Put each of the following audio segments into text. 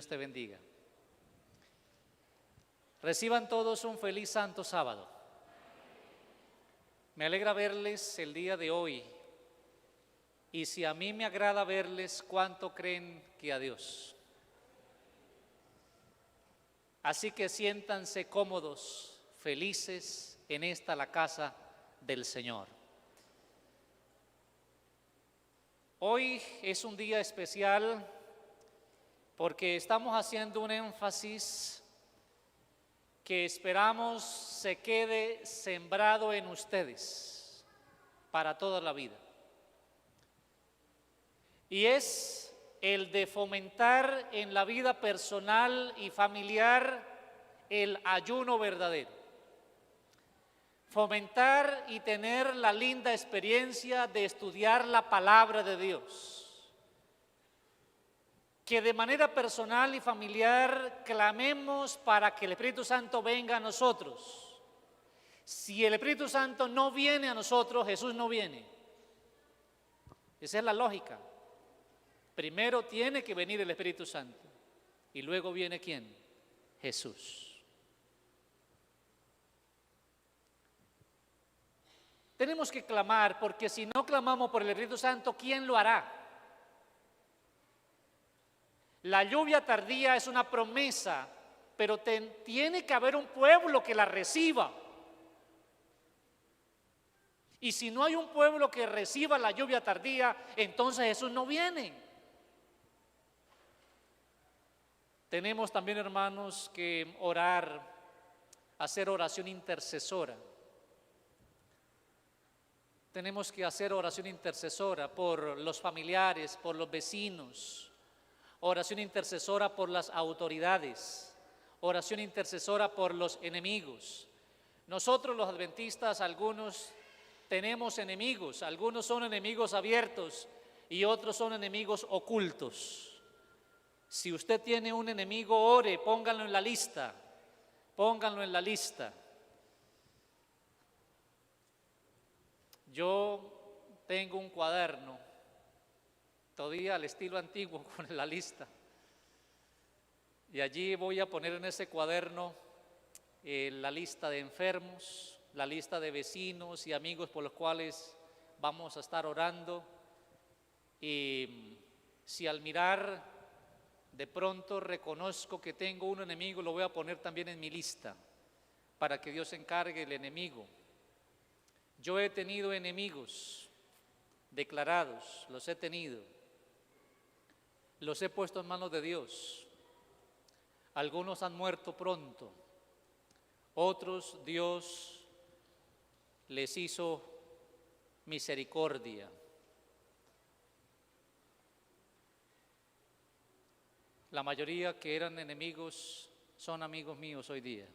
te bendiga. Reciban todos un feliz santo sábado. Me alegra verles el día de hoy. Y si a mí me agrada verles, ¿cuánto creen que a Dios? Así que siéntanse cómodos, felices en esta la casa del Señor. Hoy es un día especial porque estamos haciendo un énfasis que esperamos se quede sembrado en ustedes para toda la vida. Y es el de fomentar en la vida personal y familiar el ayuno verdadero. Fomentar y tener la linda experiencia de estudiar la palabra de Dios. Que de manera personal y familiar clamemos para que el Espíritu Santo venga a nosotros. Si el Espíritu Santo no viene a nosotros, Jesús no viene. Esa es la lógica. Primero tiene que venir el Espíritu Santo y luego viene ¿quién? Jesús. Tenemos que clamar, porque si no clamamos por el Espíritu Santo, ¿quién lo hará? La lluvia tardía es una promesa, pero tiene que haber un pueblo que la reciba. Y si no hay un pueblo que reciba la lluvia tardía, entonces Jesús no viene. Tenemos también, hermanos, que orar, hacer oración intercesora. Tenemos que hacer oración intercesora por los familiares, por los vecinos, oración intercesora por las autoridades, oración intercesora por los enemigos. Nosotros los adventistas, algunos tenemos enemigos, algunos son enemigos abiertos y otros son enemigos ocultos. Si usted tiene un enemigo, ore, pónganlo en la lista, pónganlo en la lista. Yo tengo un cuaderno, todavía al estilo antiguo con la lista. Y allí voy a poner en ese cuaderno la lista de enfermos, la lista de vecinos y amigos por los cuales vamos a estar orando. Y si al mirar de pronto reconozco que tengo un enemigo, lo voy a poner también en mi lista para que Dios se encargue del enemigo. Yo he tenido enemigos declarados, los he tenido, los he puesto en manos de Dios. Algunos han muerto pronto, otros Dios les hizo misericordia. La mayoría que eran enemigos son amigos míos hoy día,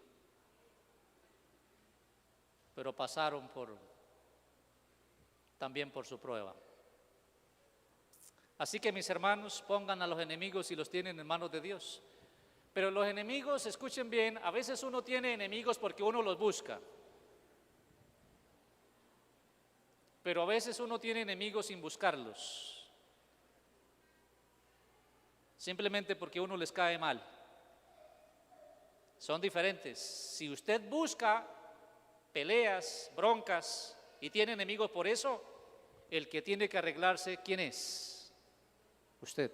pero pasaron también por su prueba. Así que mis hermanos, pongan a los enemigos si los tienen en manos de Dios. Pero los enemigos, escuchen bien, a veces uno tiene enemigos porque uno los busca. Pero a veces uno tiene enemigos sin buscarlos. Simplemente porque uno les cae mal. Son diferentes. Si usted busca peleas, broncas y tiene enemigos por eso, el que tiene que arreglarse, ¿quién es? Usted.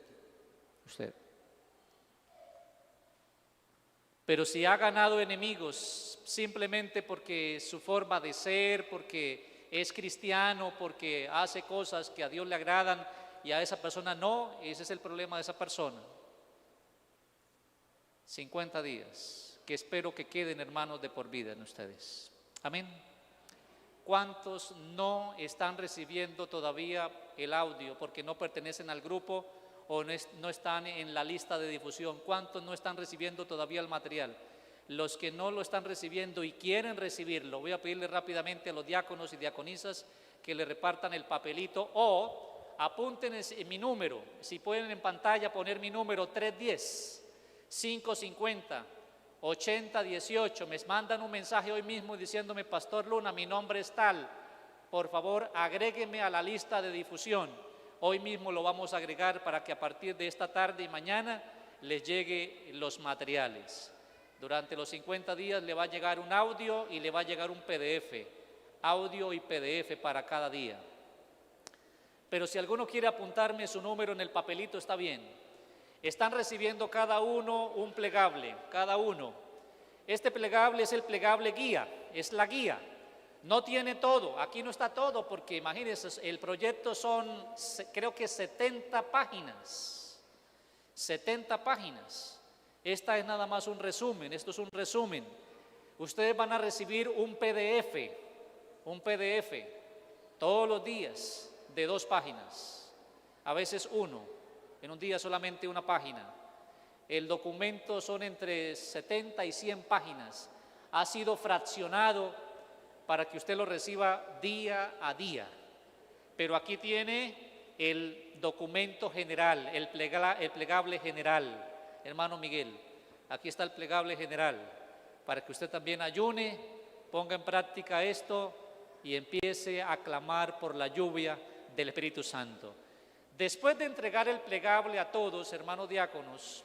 Pero si ha ganado enemigos simplemente porque su forma de ser, porque es cristiano, porque hace cosas que a Dios le agradan y a esa persona no, ese es el problema de esa persona. 50 días, que espero que queden, hermanos, de por vida en ustedes. Amén. ¿Cuántos no están recibiendo todavía el audio porque no pertenecen al grupo o no están en la lista de difusión? ¿Cuántos no están recibiendo todavía el material? Los que no lo están recibiendo y quieren recibirlo, voy a pedirle rápidamente a los diáconos y diaconisas que le repartan el papelito o apunten en mi número. Si pueden en pantalla poner mi número 310-550-8018. Me mandan un mensaje hoy mismo diciéndome: Pastor Luna, mi nombre es tal, por favor agrégueme a la lista de difusión. Hoy mismo lo vamos a agregar para que a partir de esta tarde y mañana les llegue los materiales. Durante los 50 días le va a llegar un audio y le va a llegar un PDF, audio y PDF para cada día. Pero si alguno quiere apuntarme su número en el papelito, está bien. Están recibiendo cada uno un plegable, cada uno. Este plegable es el plegable guía, es la guía. No tiene todo, aquí no está todo, porque imagínense, el proyecto son, creo que 70 páginas. 70 páginas. Esta es nada más un resumen, esto es un resumen. Ustedes van a recibir un PDF todos los días de 2 páginas, a veces uno, en un día solamente una página. El documento son entre 70 y 100 páginas. Ha sido fraccionado para que usted lo reciba día a día. Pero aquí tiene el documento general, el plegable general. Hermano Miguel, aquí está el plegable general, para que usted también ayune, ponga en práctica esto y empiece a clamar por la lluvia del Espíritu Santo. Después de entregar el plegable a todos, hermanos diáconos,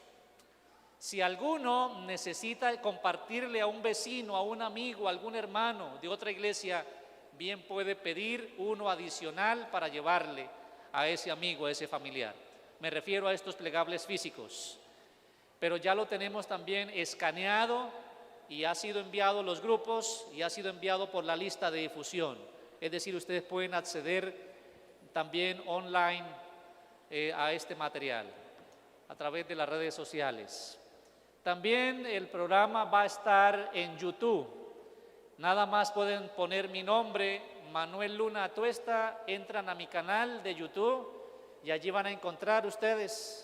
si alguno necesita compartirle a un vecino, a un amigo, a algún hermano de otra iglesia, bien puede pedir uno adicional para llevarle a ese amigo, a ese familiar. Me refiero a estos plegables físicos. Pero ya lo tenemos también escaneado y ha sido enviado a los grupos y ha sido enviado por la lista de difusión. Es decir, ustedes pueden acceder también online a este material a través de las redes sociales. También el programa va a estar en YouTube. Nada más pueden poner mi nombre, Manuel Luna Atuesta, entran a mi canal de YouTube y allí van a encontrar ustedes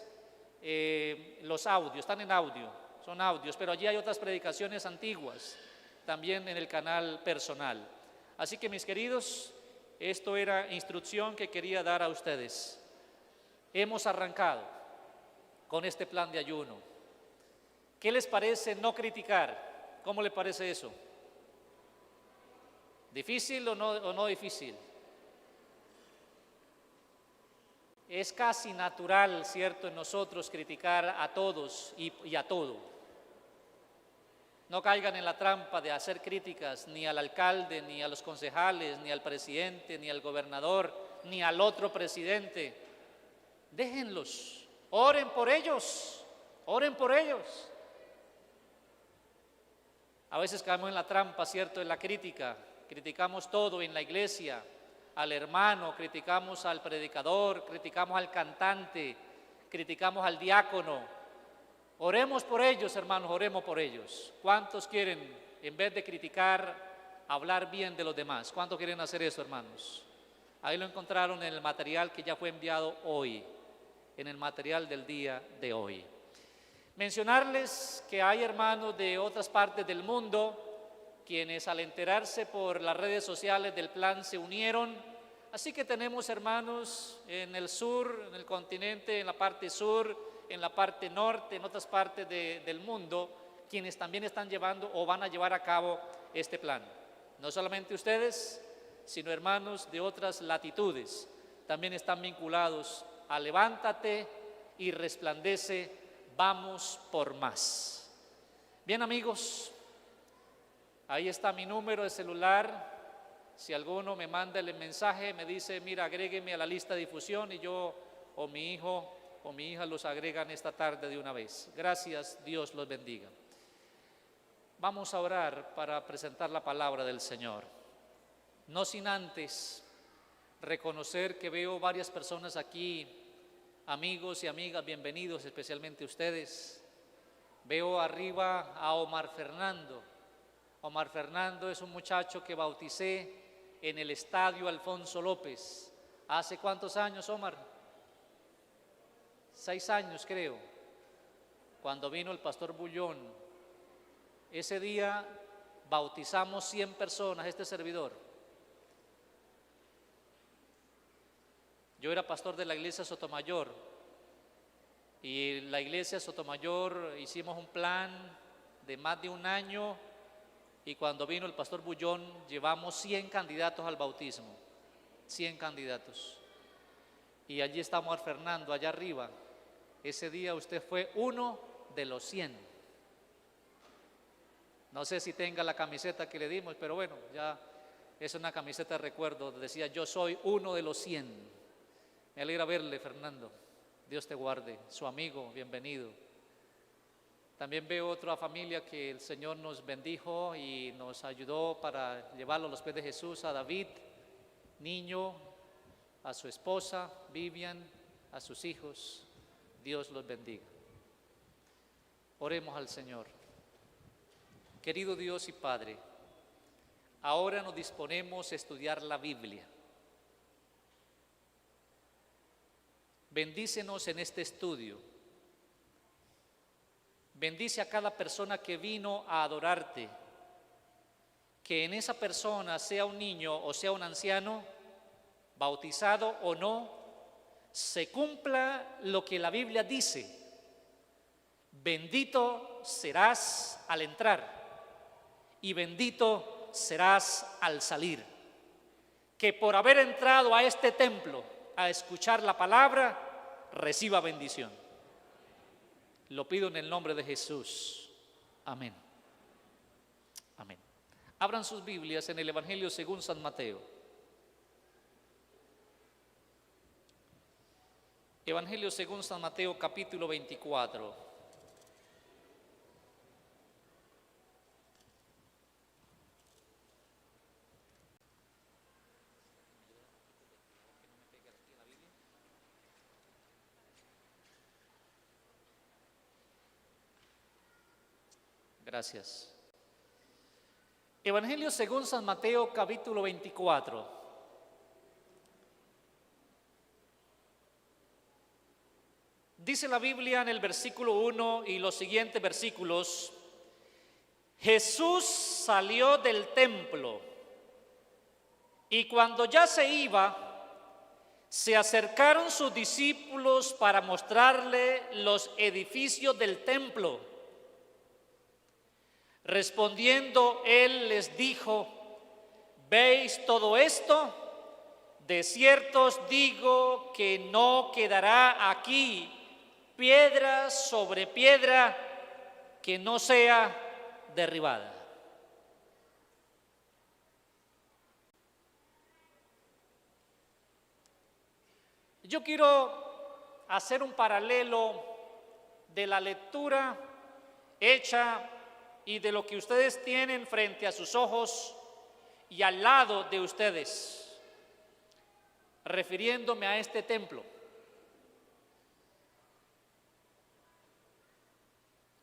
los audios, están en audio, son audios, pero allí hay otras predicaciones antiguas, también en el canal personal. Así que mis queridos, esto era instrucción que quería dar a ustedes. Hemos arrancado con este plan de ayuno. ¿Qué les parece no criticar? ¿Cómo le parece eso? ¿Difícil o no difícil? Es casi natural, ¿cierto?, en nosotros criticar a todos y a todo. No caigan en la trampa de hacer críticas ni al alcalde, ni a los concejales, ni al presidente, ni al gobernador, ni al otro presidente. Déjenlos, oren por ellos, oren por ellos. A veces caemos en la trampa, ¿cierto?, en la crítica. Criticamos todo en la iglesia. Al hermano, criticamos al predicador, criticamos al cantante, criticamos al diácono. Oremos por ellos, hermanos, oremos por ellos. ¿Cuántos quieren, en vez de criticar, hablar bien de los demás? ¿Cuántos quieren hacer eso, hermanos? Ahí lo encontraron en el material que ya fue enviado hoy, en el material del día de hoy. Mencionarles que hay hermanos de otras partes del mundo quienes al enterarse por las redes sociales del plan se unieron. Así que tenemos hermanos en el sur, en el continente, en la parte sur, en la parte norte, en otras partes del mundo, quienes también están llevando o van a llevar a cabo este plan. No solamente ustedes, sino hermanos de otras latitudes, también están vinculados a Levántate y Resplandece, vamos por más. Bien, amigos, ahí está mi número de celular. Si alguno me manda el mensaje, me dice, mira, agrégueme a la lista de difusión, y yo o mi hijo o mi hija los agregan esta tarde de una vez. Gracias, Dios los bendiga. Vamos a orar para presentar la palabra del Señor. No sin antes reconocer que veo varias personas aquí, amigos y amigas, bienvenidos, especialmente ustedes. Veo arriba a Omar Fernando. Omar Fernando es un muchacho que bauticé en el Estadio Alfonso López. ¿Hace cuántos años, Omar? 6 años, creo, cuando vino el pastor Bullón. Ese día bautizamos 100 personas, este servidor. Yo era pastor de la iglesia Sotomayor, y la iglesia Sotomayor hicimos un plan de más de un año, y cuando vino el pastor Bullón llevamos 100 candidatos al bautismo, 100 candidatos. Y allí está Omar Fernando, allá arriba, ese día usted fue uno de los 100. No sé si tenga la camiseta que le dimos, pero bueno, ya es una camiseta de recuerdo. Decía, yo soy uno de los 100. Me alegra verle, Fernando. Dios te guarde. Su amigo, bienvenido. También veo otra familia que el Señor nos bendijo y nos ayudó para llevarlo a los pies de Jesús. A David, niño, a su esposa, Vivian, a sus hijos. Dios los bendiga. Oremos al Señor. Querido Dios y Padre, ahora nos disponemos a estudiar la Biblia. Bendícenos en este estudio. Bendice a cada persona que vino a adorarte. Que en esa persona, sea un niño o sea un anciano, bautizado o no, se cumpla lo que la Biblia dice. Bendito serás al entrar y bendito serás al salir. Que por haber entrado a este templo a escuchar la palabra, reciba bendición. Lo pido en el nombre de Jesús. Amén. Amén. Abran sus Biblias en el Evangelio según San Mateo. Evangelio según San Mateo, capítulo 24. Gracias. Evangelio según San Mateo, capítulo 24. Dice la Biblia en el versículo 1 y los siguientes versículos: Jesús salió del templo y cuando ya se iba, se acercaron sus discípulos para mostrarle los edificios del templo. Respondiendo él les dijo: ¿veis todo esto? De cierto os digo que no quedará aquí piedra sobre piedra que no sea derribada. Yo quiero hacer un paralelo de la lectura hecha y de lo que ustedes tienen frente a sus ojos y al lado de ustedes, refiriéndome a este templo.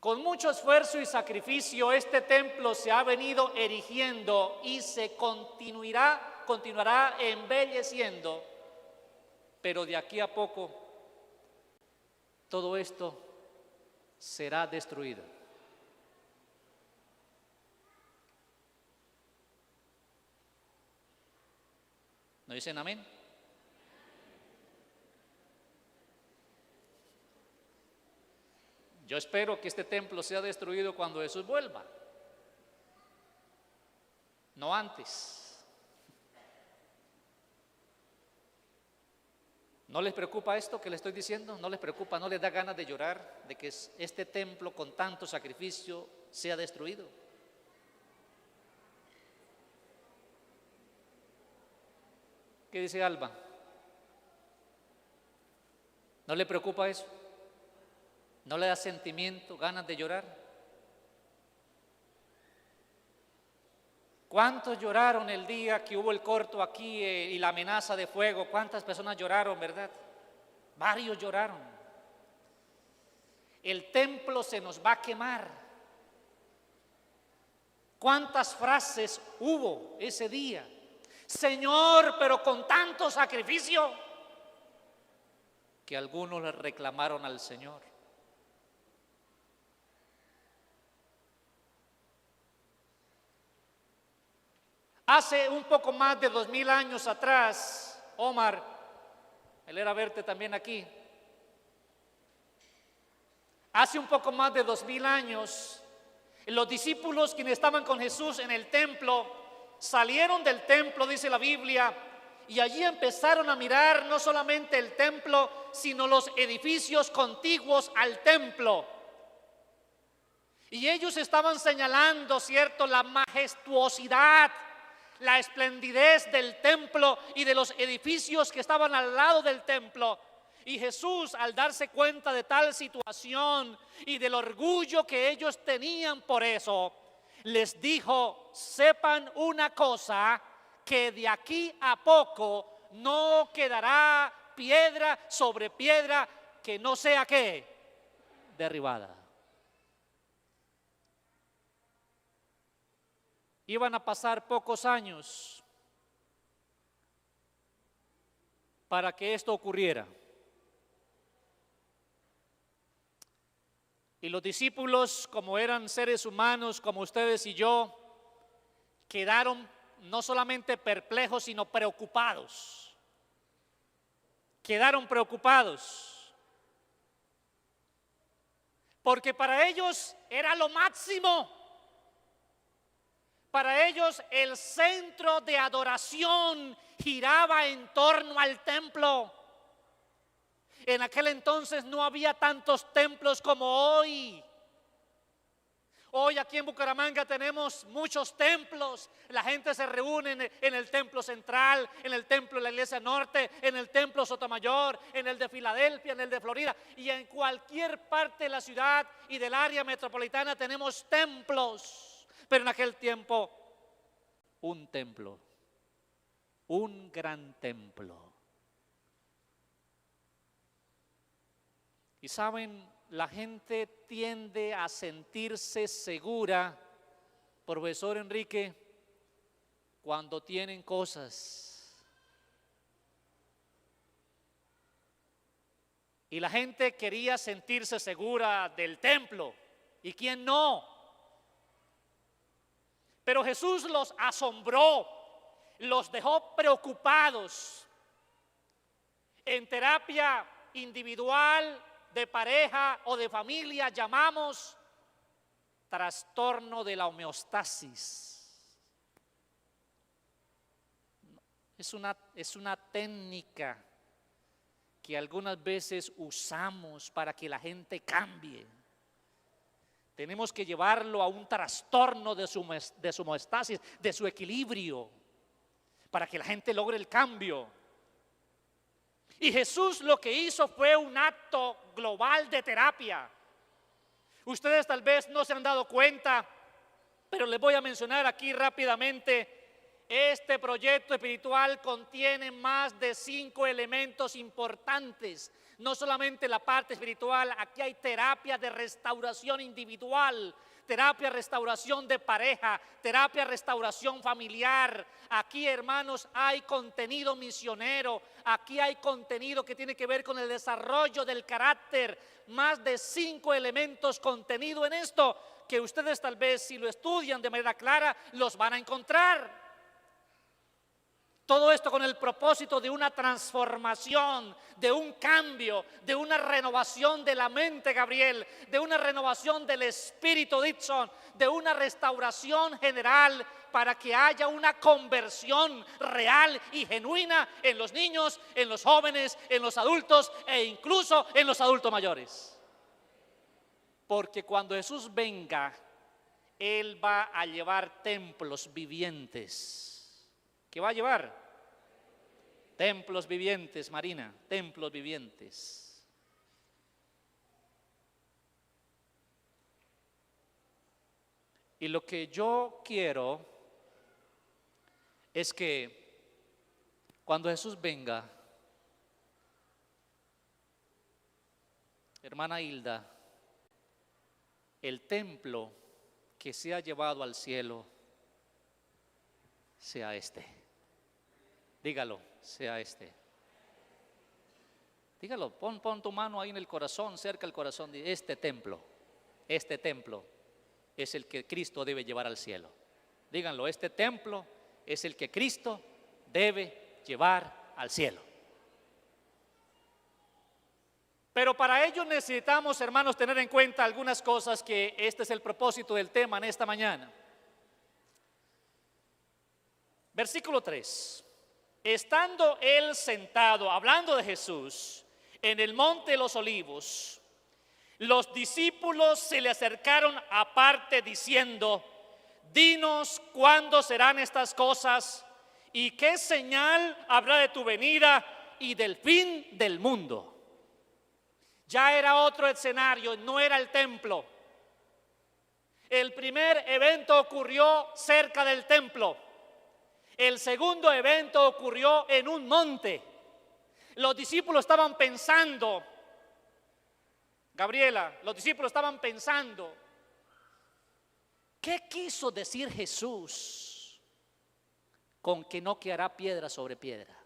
Con mucho esfuerzo y sacrificio este templo se ha venido erigiendo y se continuará embelleciendo, pero de aquí a poco todo esto será destruido. ¿No dicen amén? Yo espero que este templo sea destruido cuando Jesús vuelva, no antes. ¿No les preocupa esto que les estoy diciendo? ¿No les preocupa, no les da ganas de llorar de que este templo con tanto sacrificio sea destruido? ¿Qué dice Alba? ¿No le preocupa eso? ¿No le da sentimiento, ganas de llorar? ¿Cuántos lloraron el día que hubo el corto aquí y la amenaza de fuego? ¿Cuántas personas lloraron, verdad? Varios lloraron. El templo se nos va a quemar. ¿Cuántas frases hubo ese día? Señor, pero con tanto sacrificio, que algunos le reclamaron al Señor. Hace un poco más de 2000 años atrás, Omar, me alegra verte también aquí. Hace un poco más de 2000 años, los discípulos quienes estaban con Jesús en el templo, salieron del templo, dice la Biblia, Y allí empezaron a mirar no solamente el templo, sino los edificios contiguos al templo. Y ellos estaban señalando, ¿cierto?, la majestuosidad, la esplendidez del templo y de los edificios que estaban al lado del templo. Y Jesús, al darse cuenta de tal situación y del orgullo que ellos tenían por eso, les dijo: sepan una cosa, que de aquí a poco no quedará piedra sobre piedra que no sea ¿qué? Derribada. Iban a pasar pocos años para que esto ocurriera. Y los discípulos, como eran seres humanos como ustedes y yo, quedaron no solamente perplejos, sino preocupados. Quedaron preocupados. Porque para ellos era lo máximo. Para ellos el centro de adoración giraba en torno al templo. En aquel entonces no había tantos templos como hoy. Hoy aquí en Bucaramanga tenemos muchos templos. La gente se reúne en el templo central, en el templo de la iglesia norte, en el templo Sotomayor, en el de Filadelfia, en el de Florida. Y en cualquier parte de la ciudad y del área metropolitana tenemos templos. Pero en aquel tiempo, un templo, un gran templo. Y saben, la gente tiende a sentirse segura, profesor Enrique, cuando tienen cosas. Y la gente quería sentirse segura del templo. ¿Y quién no? Pero Jesús los asombró, los dejó preocupados. En terapia individual, de pareja o de familia llamamos trastorno de la homeostasis. Es una técnica que algunas veces usamos para que la gente cambie. Tenemos que llevarlo a un trastorno de su homeostasis, de su equilibrio, para que la gente logre el cambio. Y Jesús lo que hizo fue un acto global de terapia. Ustedes tal vez no se han dado cuenta, pero les voy a mencionar aquí rápidamente. Este proyecto espiritual contiene más de 5 elementos importantes. No solamente la parte espiritual, aquí hay terapia de restauración individual, terapia, restauración de pareja, terapia, restauración familiar. Aquí, hermanos, hay contenido misionero, aquí hay contenido que tiene que ver con el desarrollo del carácter. Más de 5 elementos contenido en esto que ustedes tal vez, si lo estudian de manera clara, los van a encontrar. Todo esto con el propósito de una transformación, de un cambio, de una renovación de la mente, Gabriel, de una renovación del espíritu, Dixon, de una restauración general para que haya una conversión real y genuina en los niños, en los jóvenes, en los adultos e incluso en los adultos mayores. Porque cuando Jesús venga, Él va a llevar templos vivientes. ¿Qué va a llevar? Templos vivientes, Marina, templos vivientes. Y lo que yo quiero es que cuando Jesús venga, hermana Hilda, el templo que se ha llevado al cielo sea este. Dígalo, sea este. Dígalo, pon tu mano ahí en el corazón, cerca del corazón. Este templo es el que Cristo debe llevar al cielo. Díganlo, este templo es el que Cristo debe llevar al cielo. Pero para ello necesitamos, hermanos, tener en cuenta algunas cosas, que este es el propósito del tema en esta mañana. Versículo 3. estando él sentado, hablando de Jesús, en el monte de los Olivos, los discípulos se le acercaron aparte diciendo: dinos cuándo serán estas cosas y qué señal habrá de tu venida y del fin del mundo. Ya era otro escenario, no era el templo. El primer evento ocurrió cerca del templo. El segundo evento ocurrió en un monte. Los discípulos estaban pensando, Gabriela, los discípulos estaban pensando, ¿qué quiso decir Jesús con que no quedará piedra sobre piedra?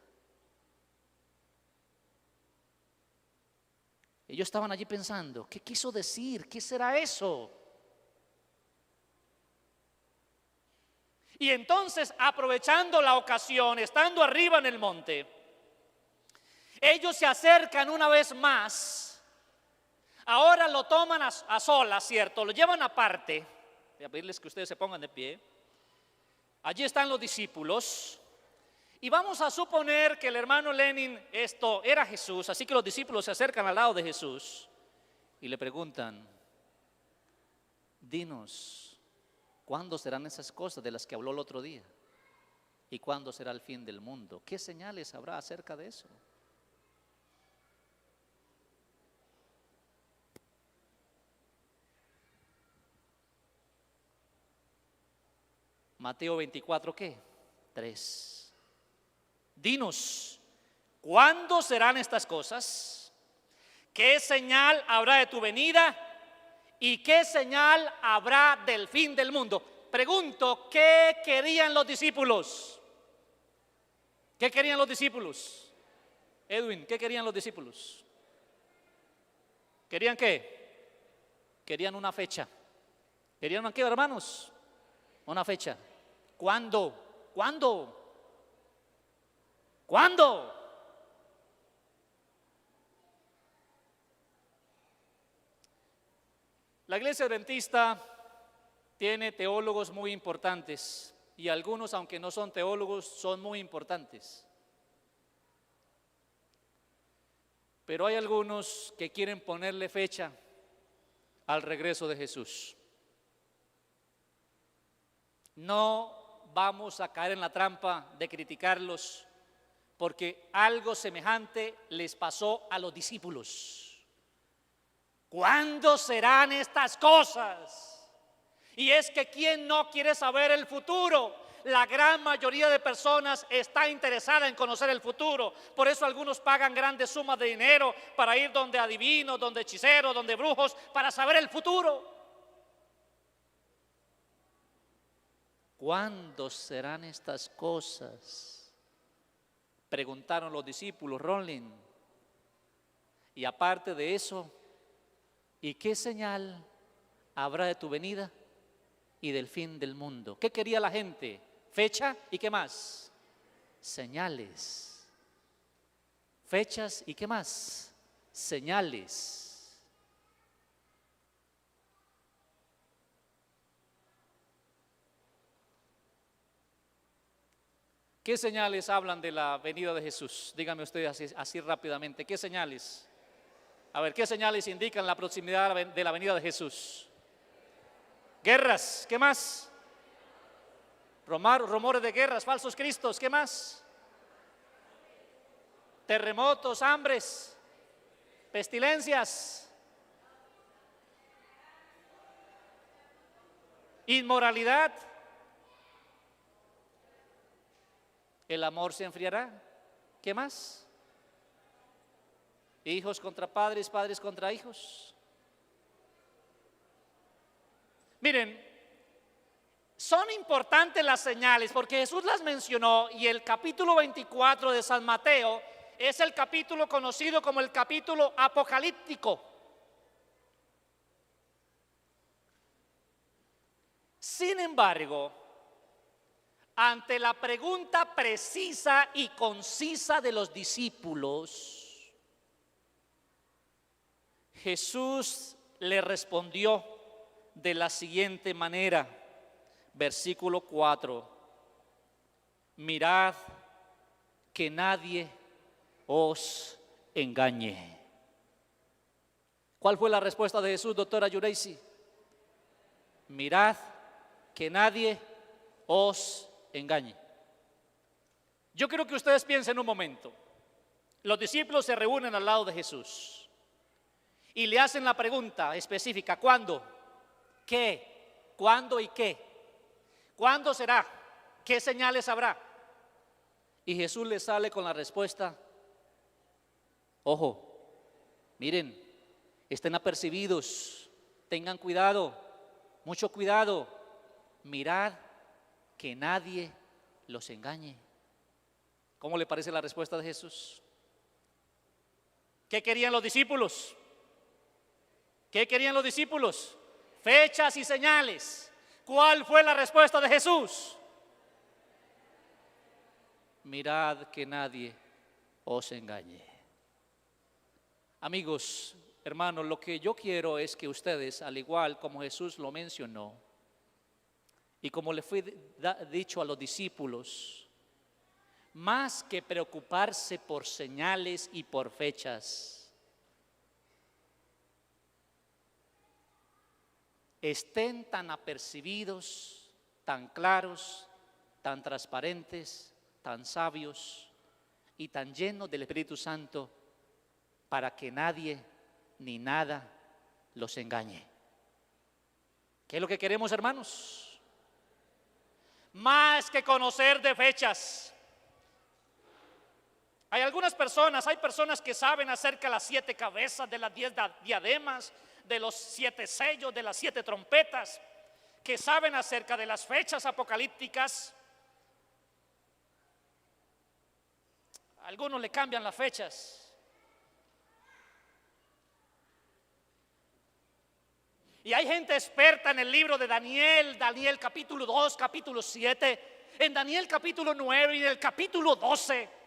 Ellos estaban allí pensando, ¿qué quiso decir? ¿Qué será eso? Y entonces, aprovechando la ocasión, estando arriba en el monte, ellos se acercan una vez más. Ahora lo toman a solas, ¿cierto? Lo llevan aparte. Voy a pedirles que ustedes se pongan de pie. Allí están los discípulos. Y vamos a suponer que el hermano Lenin, esto era Jesús, así que los discípulos se acercan al lado de Jesús y le preguntan: dinos, ¿cuándo serán esas cosas de las que habló el otro día? ¿Y cuándo será el fin del mundo? ¿Qué señales habrá acerca de eso? Mateo 24, ¿qué? 3. Dinos, ¿cuándo serán estas cosas? ¿Qué señal habrá de tu venida? ¿Y qué señal habrá del fin del mundo? Pregunto, ¿qué querían los discípulos? ¿Qué querían los discípulos? Edwin, ¿qué querían los discípulos? ¿Querían qué? Querían una fecha. ¿Querían qué, hermanos? Una fecha. ¿Cuándo? ¿Cuándo? ¿Cuándo? La iglesia adventista tiene teólogos muy importantes y algunos, aunque no son teólogos, son muy importantes. Pero hay algunos que quieren ponerle fecha al regreso de Jesús. No vamos a caer en la trampa de criticarlos, porque algo semejante les pasó a los discípulos. ¿Cuándo serán estas cosas? Y es que ¿quién no quiere saber el futuro? La gran mayoría de personas está interesada en conocer el futuro. Por eso algunos pagan grandes sumas de dinero para ir donde adivinos, donde hechiceros, donde brujos, para saber el futuro. ¿Cuándo serán estas cosas? Preguntaron los discípulos, Rolling. Y aparte de eso, ¿y qué señal habrá de tu venida y del fin del mundo? ¿Qué quería la gente? Fecha y ¿qué más? Señales. Fechas y ¿qué más? Señales. ¿Qué señales hablan de la venida de Jesús? Díganme ustedes así rápidamente. ¿Qué señales? A ver, ¿qué señales indican la proximidad de la venida de Jesús? Guerras, ¿qué más? Rumores de guerras, falsos cristos, ¿qué más? Terremotos, hambres, pestilencias, inmoralidad. El amor se enfriará. ¿Qué más? Hijos contra padres, padres contra hijos. Miren, son importantes las señales porque Jesús las mencionó y el capítulo 24 de San Mateo es el capítulo conocido como el capítulo apocalíptico. Sin embargo, ante la pregunta precisa y concisa de los discípulos, Jesús le respondió de la siguiente manera, versículo 4: mirad que nadie os engañe. ¿Cuál fue la respuesta de Jesús, doctora Yureisi? Mirad que nadie os engañe. Yo quiero que ustedes piensen un momento. Los discípulos se reúnen al lado de Jesús y le hacen la pregunta específica: ¿cuándo? ¿Qué? ¿Cuándo y qué? ¿Cuándo será? ¿Qué señales habrá? Y Jesús les sale con la respuesta: ojo, miren, estén apercibidos, tengan cuidado, mucho cuidado, mirad que nadie los engañe. ¿Cómo le parece la respuesta de Jesús? ¿Qué querían los discípulos? ¿Qué querían los discípulos? Fechas y señales. ¿Cuál fue la respuesta de Jesús? Mirad que nadie os engañe. Amigos, hermanos, lo que yo quiero es que ustedes, al igual como Jesús lo mencionó, y como le fue dicho a los discípulos, más que preocuparse por señales y por fechas, estén tan apercibidos, tan claros, tan transparentes, tan sabios y tan llenos del Espíritu Santo para que nadie ni nada los engañe. ¿Qué es lo que queremos, hermanos? Más que conocer de fechas. Hay personas que saben acerca de las 7 cabezas, de las 10 diademas, de los 7 sellos, de las 7 trompetas, que saben acerca de las fechas apocalípticas. Algunos le cambian las fechas. Y hay gente experta en el libro de Daniel, Daniel capítulo 2, capítulo 7, en Daniel capítulo 9 y en el capítulo 12.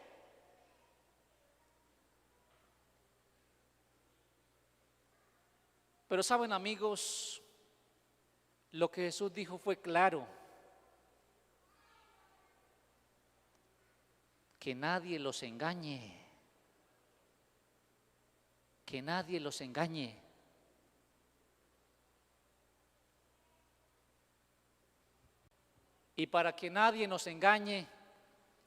Pero saben, amigos, lo que Jesús dijo fue claro: que nadie los engañe, que nadie los engañe. Y para que nadie nos engañe,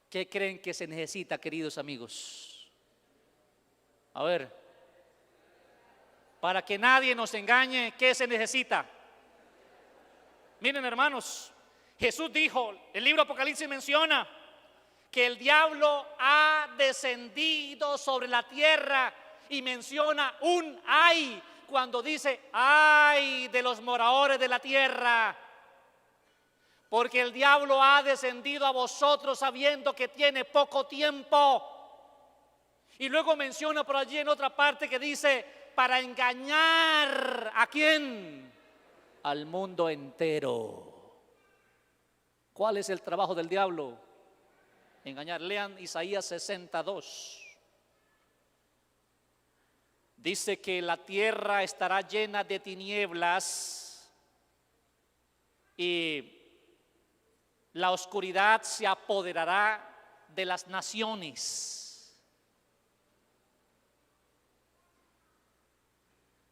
¿qué creen que se necesita, queridos amigos? A ver, para que nadie nos engañe, ¿qué se necesita? Miren, hermanos, Jesús dijo, el libro Apocalipsis menciona que el diablo ha descendido sobre la tierra y menciona un ay cuando dice ay de los moradores de la tierra, porque el diablo ha descendido a vosotros sabiendo que tiene poco tiempo. Y luego menciona por allí en otra parte que dice para engañar ¿a quién? Al mundo entero. ¿Cuál es el trabajo del diablo? Engañar. Lean Isaías 62. Dice que la tierra estará llena de tinieblas y la oscuridad se apoderará de las naciones.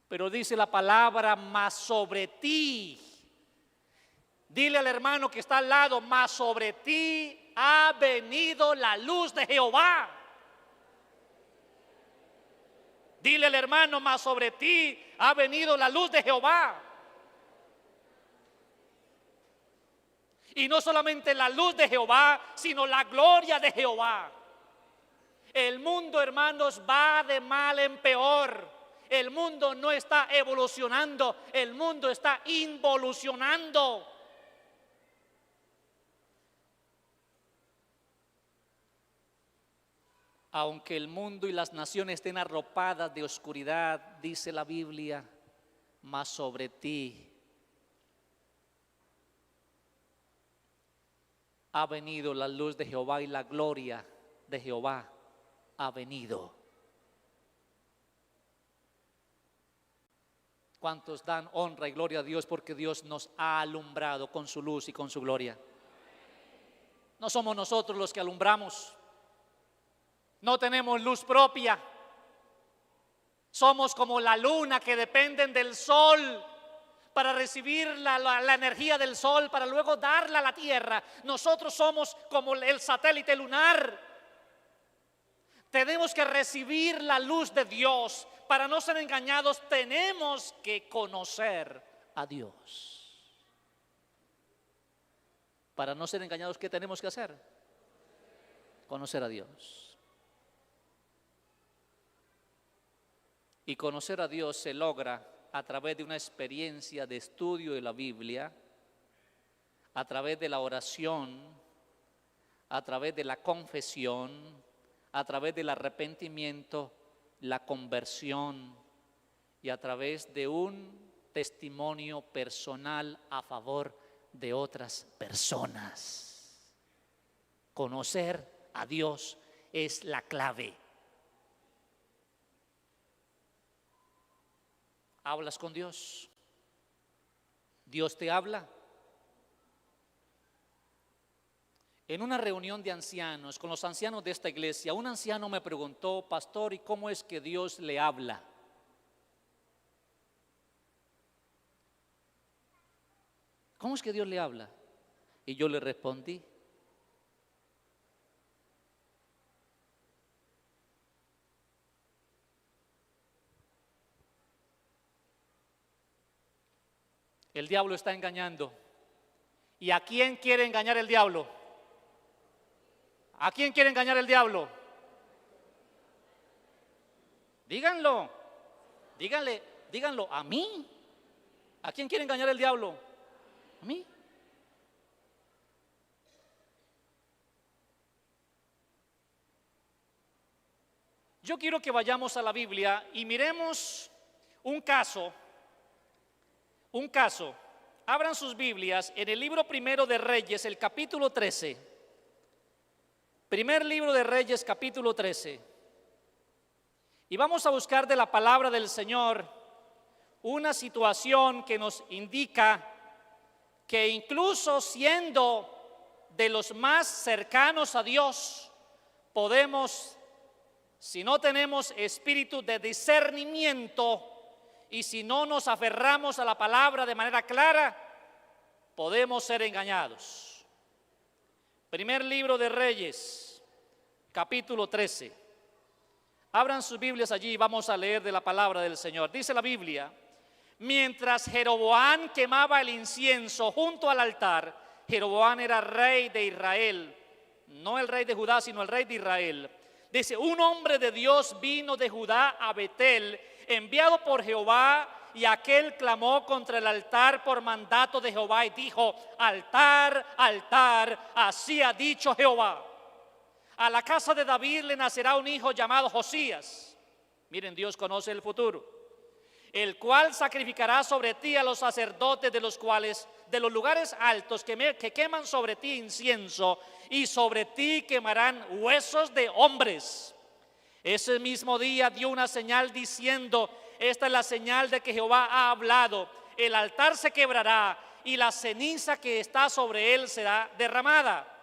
Pero dice la palabra, mas sobre ti. Dile al hermano que está al lado, mas sobre ti ha venido la luz de Jehová. Dile al hermano, mas sobre ti ha venido la luz de Jehová. Y no solamente la luz de Jehová, sino la gloria de Jehová. El mundo, hermanos, va de mal en peor. El mundo no está evolucionando, el mundo está involucionando. Aunque el mundo y las naciones estén arropadas de oscuridad, dice la Biblia, mas sobre ti ha venido la luz de Jehová y la gloria de Jehová ha venido. ¿Cuántos dan honra y gloria a Dios porque Dios nos ha alumbrado con su luz y con su gloria? No somos nosotros los que alumbramos. No tenemos luz propia. Somos como la luna que dependen del sol para recibir la energía del sol, para luego darla a la tierra. Nosotros somos como el satélite lunar. Tenemos que recibir la luz de Dios. Para no ser engañados, tenemos que conocer a Dios. Para no ser engañados, ¿qué tenemos que hacer? Conocer a Dios. Y conocer a Dios se logra a través de una experiencia de estudio de la Biblia, a través de la oración, a través de la confesión, a través del arrepentimiento, la conversión y a través de un testimonio personal a favor de otras personas. Conocer a Dios es la clave. ¿Hablas con Dios? ¿Dios te habla? En una reunión de ancianos, con los ancianos de esta iglesia, un anciano me preguntó: pastor, ¿y cómo es que Dios le habla? ¿Cómo es que Dios le habla? Y yo le respondí: el diablo está engañando. ¿Y a quién quiere engañar el diablo? ¿A quién quiere engañar el diablo? Díganlo, díganlo, a mí. ¿A quién quiere engañar el diablo? A mí. Yo quiero que vayamos a la Biblia y miremos un caso. Abran sus Biblias en el libro primero de Reyes, el capítulo 13. Primer libro de Reyes, capítulo 13. Y vamos a buscar de la palabra del Señor una situación que nos indica que incluso siendo de los más cercanos a Dios, podemos, si no tenemos espíritu de discernimiento y si no nos aferramos a la palabra de manera clara, podemos ser engañados. Primer libro de Reyes, capítulo 13. Abran sus Biblias allí y vamos a leer de la palabra del Señor. Dice la Biblia: mientras Jeroboam quemaba el incienso junto al altar, Jeroboam era rey de Israel, no el rey de Judá, sino el rey de Israel. Dice: un hombre de Dios vino de Judá a Betel, enviado por Jehová, y aquel clamó contra el altar por mandato de Jehová y dijo: altar, altar, así ha dicho Jehová. A la casa de David le nacerá un hijo llamado Josías. Miren, Dios conoce el futuro. El cual sacrificará sobre ti a los sacerdotes, de los cuales, de los lugares altos que queman sobre ti incienso, y sobre ti quemarán huesos de hombres. Ese mismo día dio una señal diciendo: esta es la señal de que Jehová ha hablado. El altar se quebrará y la ceniza que está sobre él será derramada.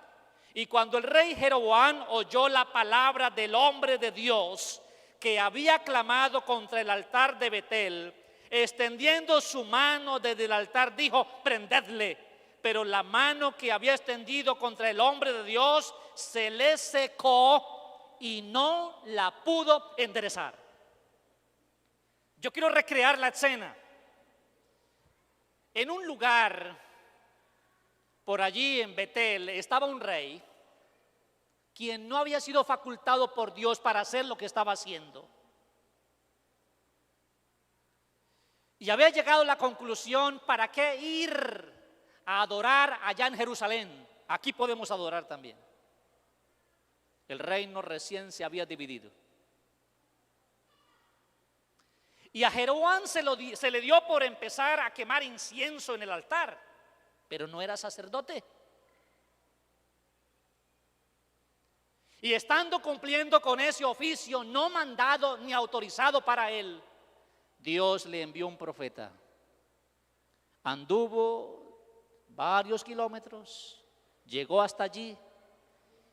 Y cuando el rey Jeroboam oyó la palabra del hombre de Dios que había clamado contra el altar de Betel, extendiendo su mano desde el altar, dijo: prendedle. Pero la mano que había extendido contra el hombre de Dios se le secó y no la pudo enderezar. Yo quiero recrear la escena. En un lugar por allí en Betel estaba un rey quien no había sido facultado por Dios para hacer lo que estaba haciendo. Y había llegado a la conclusión: ¿para qué ir a adorar allá en Jerusalén? Aquí podemos adorar también. El reino recién se había dividido. Y a Jeroboam se le dio por empezar a quemar incienso en el altar, pero no era sacerdote. Y estando cumpliendo con ese oficio no mandado ni autorizado para él, Dios le envió un profeta. Anduvo varios kilómetros, llegó hasta allí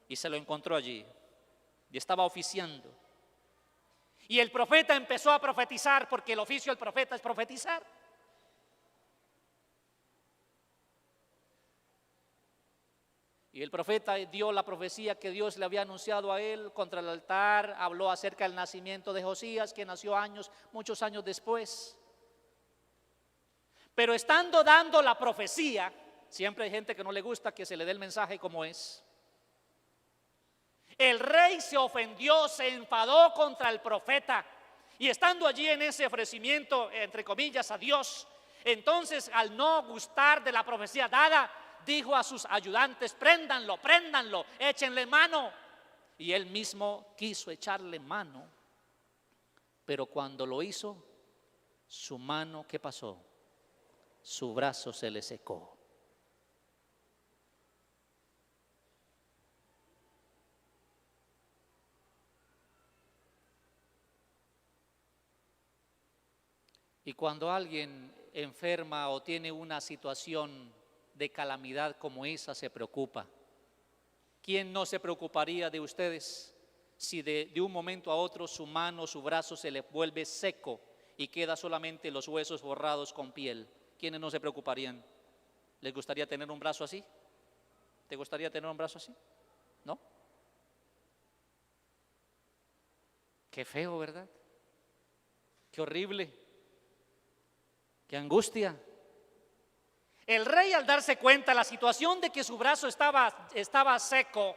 y se lo encontró allí. y estaba oficiando. Y el profeta empezó a profetizar, porque el oficio del profeta es profetizar. Y el profeta dio la profecía que Dios le había anunciado a él contra el altar, habló acerca del nacimiento de Josías, que nació muchos años después. Pero estando dando la profecía, siempre hay gente que no le gusta que se le dé el mensaje como es. El rey se ofendió, se enfadó contra el profeta, y estando allí en ese ofrecimiento, entre comillas, a Dios, entonces al no gustar de la profecía dada, dijo a sus ayudantes: préndanlo, préndanlo, échenle mano. Y él mismo quiso echarle mano, pero cuando lo hizo, su mano, ¿qué pasó? Su brazo se le secó. Y cuando alguien enferma o tiene una situación de calamidad como esa, se preocupa. ¿Quién no se preocuparía de ustedes si de un momento a otro su mano, su brazo se le vuelve seco y queda solamente los huesos borrados con piel? ¿Quiénes no se preocuparían? ¿Les gustaría tener un brazo así? ¿Te gustaría tener un brazo así? ¿No? Qué feo, ¿verdad? Qué horrible. Qué angustia. El rey, al darse cuenta de la situación de que su brazo estaba seco,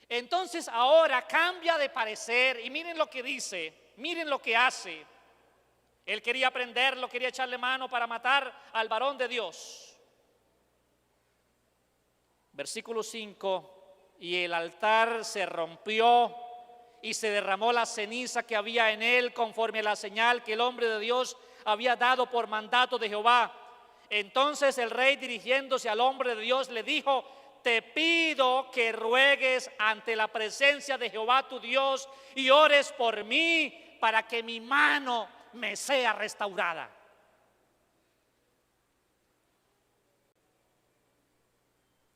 entonces ahora cambia de parecer, y miren lo que dice, miren lo que hace. Él quería prenderlo, quería echarle mano para matar al varón de Dios. Versículo 5: y el altar se rompió y se derramó la ceniza que había en él, conforme a la señal que el hombre de Dios había dado por mandato de Jehová. Entonces el rey, dirigiéndose al hombre de Dios, le dijo: te pido que ruegues ante la presencia de Jehová tu Dios y ores por mí, para que mi mano me sea restaurada.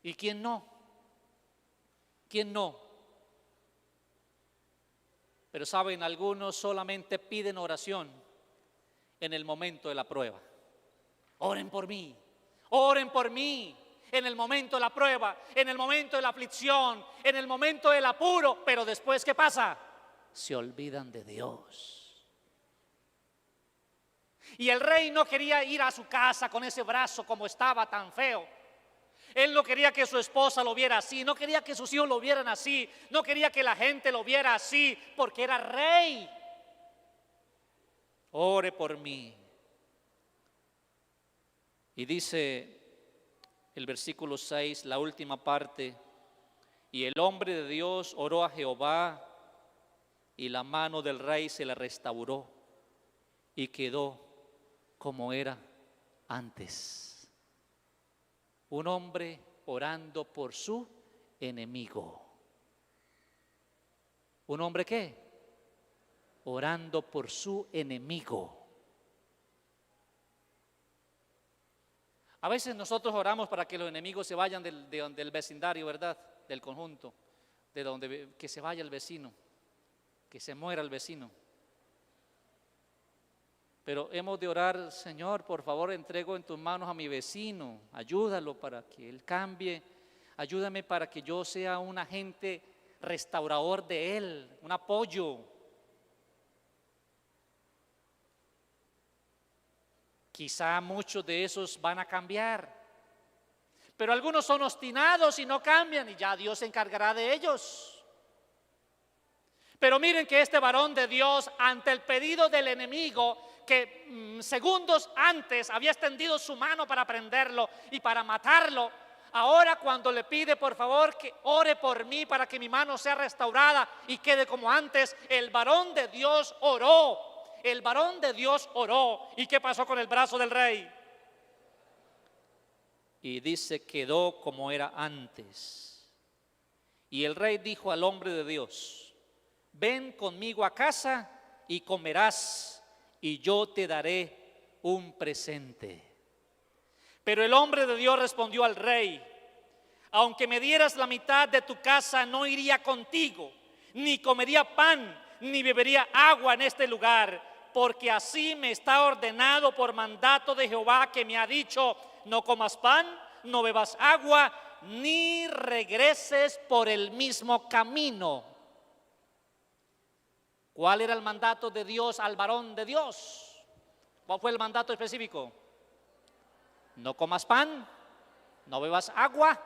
¿Y quién no? ¿Quién no? Pero saben, algunos solamente piden oración en el momento de la prueba. Oren por mí, oren por mí en el momento de la prueba, en el momento de la aflicción, en el momento del apuro. Pero después, ¿qué pasa? Se olvidan de Dios. Y el rey no quería ir a su casa con ese brazo como estaba, tan feo. Él no quería que su esposa lo viera así, no quería que sus hijos lo vieran así, no quería que la gente lo viera así, porque era rey. Ore por mí. Y dice el versículo 6, la última parte: y el hombre de Dios oró a Jehová, y la mano del rey se le restauró y quedó como era antes. Un hombre orando por su enemigo. ¿Un hombre qué? Orando por su enemigo. A veces nosotros oramos para que los enemigos se vayan del vecindario, ¿verdad? Del conjunto, que se vaya el vecino, que se muera el vecino. Pero hemos de orar: Señor, por favor, entrego en tus manos a mi vecino, ayúdalo para que él cambie, ayúdame para que yo sea un agente restaurador de él, un apoyo. Quizá muchos de esos van a cambiar, pero algunos son obstinados y no cambian, y ya Dios se encargará de ellos. Pero miren que este varón de Dios, ante el pedido del enemigo, que segundos antes había extendido su mano para prenderlo y para matarlo, ahora cuando le pide por favor que ore por mí para que mi mano sea restaurada y quede como antes, el varón de Dios oró. El varón de Dios oró. ¿Y qué pasó con el brazo del rey? Y dice: quedó como era antes. Y el rey dijo al hombre de Dios: ven conmigo a casa y comerás, y yo te daré un presente. Pero el hombre de Dios respondió al rey: Aunque me dieras la mitad de tu casa, no iría contigo, ni comería pan, ni bebería agua en este lugar, porque así me está ordenado por mandato de Jehová, que me ha dicho: no comas pan, no bebas agua, ni regreses por el mismo camino. ¿Cuál era el mandato de Dios al varón de Dios? ¿Cuál fue el mandato específico? No comas pan, no bebas agua,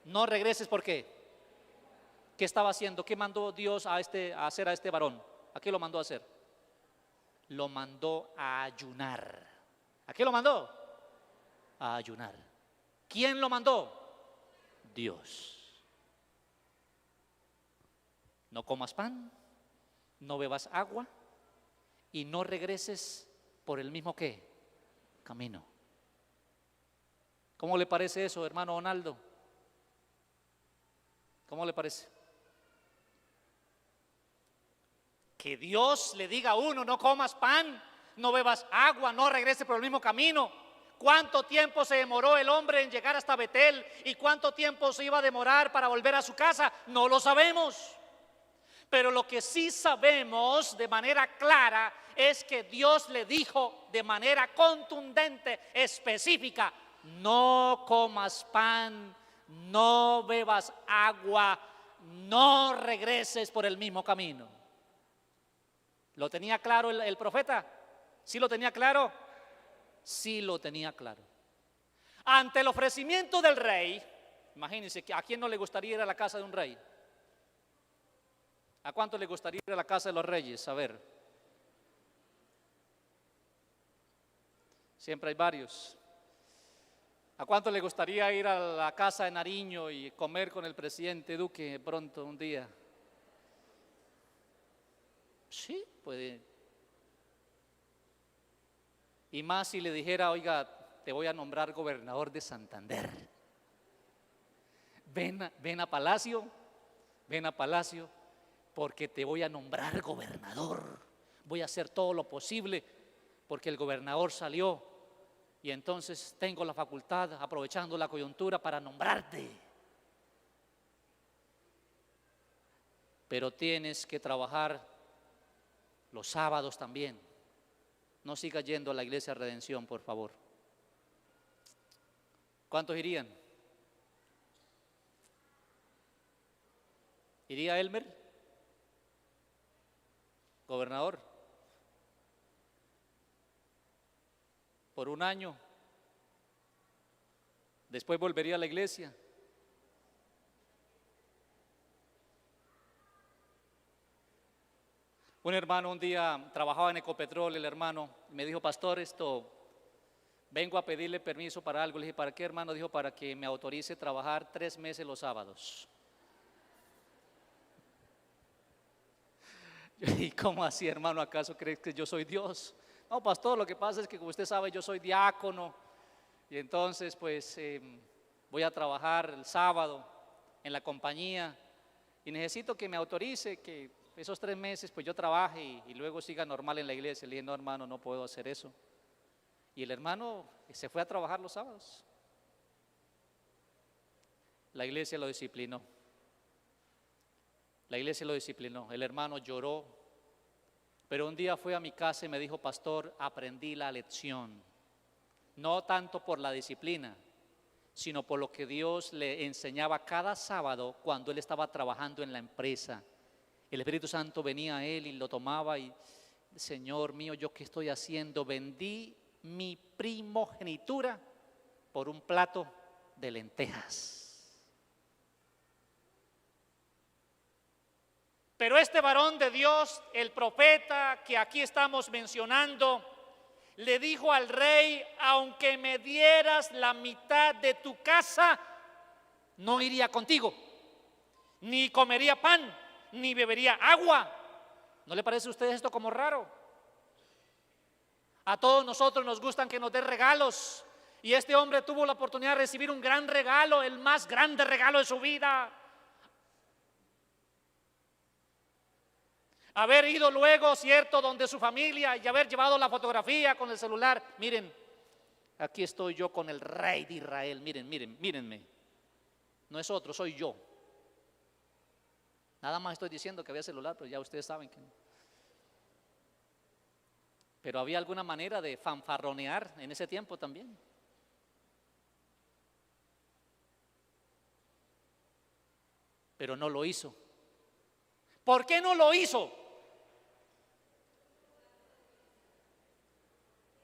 no regreses. ¿Por qué? ¿Qué estaba haciendo? ¿Qué mandó Dios a hacer a este varón? ¿A qué lo mandó a hacer? Lo mandó a ayunar. ¿A qué lo mandó? A ayunar. ¿Quién lo mandó? Dios. No comas pan, no bebas agua y no regreses por el mismo ¿qué? Camino. ¿Cómo le parece eso, hermano Donaldo? ¿Cómo le parece? Que Dios le diga a uno: no comas pan, no bebas agua, no regreses por el mismo camino. ¿Cuánto tiempo se demoró el hombre en llegar hasta Betel? ¿Y cuánto tiempo se iba a demorar para volver a su casa? No lo sabemos. Pero lo que sí sabemos de manera clara es que Dios le dijo de manera contundente, específica: no comas pan, no bebas agua, no regreses por el mismo camino. ¿Lo tenía claro el profeta? ¿Sí lo tenía claro? Sí lo tenía claro. Ante el ofrecimiento del rey, imagínense, ¿a quién no le gustaría ir a la casa de un rey? ¿A cuánto le gustaría ir a la casa de los reyes? A ver. Siempre hay varios. ¿A cuánto le gustaría ir a la casa de Nariño y comer con el presidente Duque pronto un día? Sí, puede. Y más si le dijera: oiga, te voy a nombrar gobernador de Santander. Ven a Palacio, porque te voy a nombrar gobernador. Voy a hacer todo lo posible porque el gobernador salió y entonces tengo la facultad, aprovechando la coyuntura, para nombrarte. Pero tienes que trabajar los sábados también. No sigas yendo a la iglesia Redención, por favor. ¿Cuántos irían? ¿Iría Elmer? Gobernador. Por un año. Después volvería a la iglesia. Un hermano un día trabajaba en Ecopetrol, el hermano me dijo: pastor, vengo a pedirle permiso para algo. Le dije: ¿para qué, hermano? Dijo: para que me autorice trabajar 3 meses los sábados. ¿Y cómo así, hermano? ¿Acaso crees que yo soy Dios? No, pastor, lo que pasa es que, como usted sabe, yo soy diácono y entonces pues voy a trabajar el sábado en la compañía y necesito que me autorice que esos 3 meses pues yo trabaje y luego siga normal en la iglesia. Le dije: no, hermano, no puedo hacer eso. Y el hermano se fue a trabajar los sábados. La iglesia lo disciplinó. La iglesia lo disciplinó. El hermano lloró, pero un día fue a mi casa y me dijo: pastor, aprendí la lección. No tanto por la disciplina, sino por lo que Dios le enseñaba cada sábado cuando él estaba trabajando en la empresa. El Espíritu Santo venía a él y lo tomaba y: Señor mío, ¿yo qué estoy haciendo? Vendí mi primogenitura por un plato de lentejas. Pero este varón de Dios, el profeta que aquí estamos mencionando, le dijo al rey: aunque me dieras la mitad de tu casa, no iría contigo, ni comería pan, ni bebería agua. ¿No le parece a usted esto como raro? A todos nosotros nos gustan que nos den regalos, y este hombre tuvo la oportunidad de recibir un gran regalo, el más grande regalo de su vida. Haber ido luego, cierto, donde su familia y haber llevado la fotografía con el celular. Miren, aquí estoy yo con el rey de Israel, mírenme. No es otro, soy yo. Nada más estoy diciendo que había celular, pero ya ustedes saben que no. Pero había alguna manera de fanfarronear en ese tiempo también. Pero no lo hizo. ¿Por qué no lo hizo?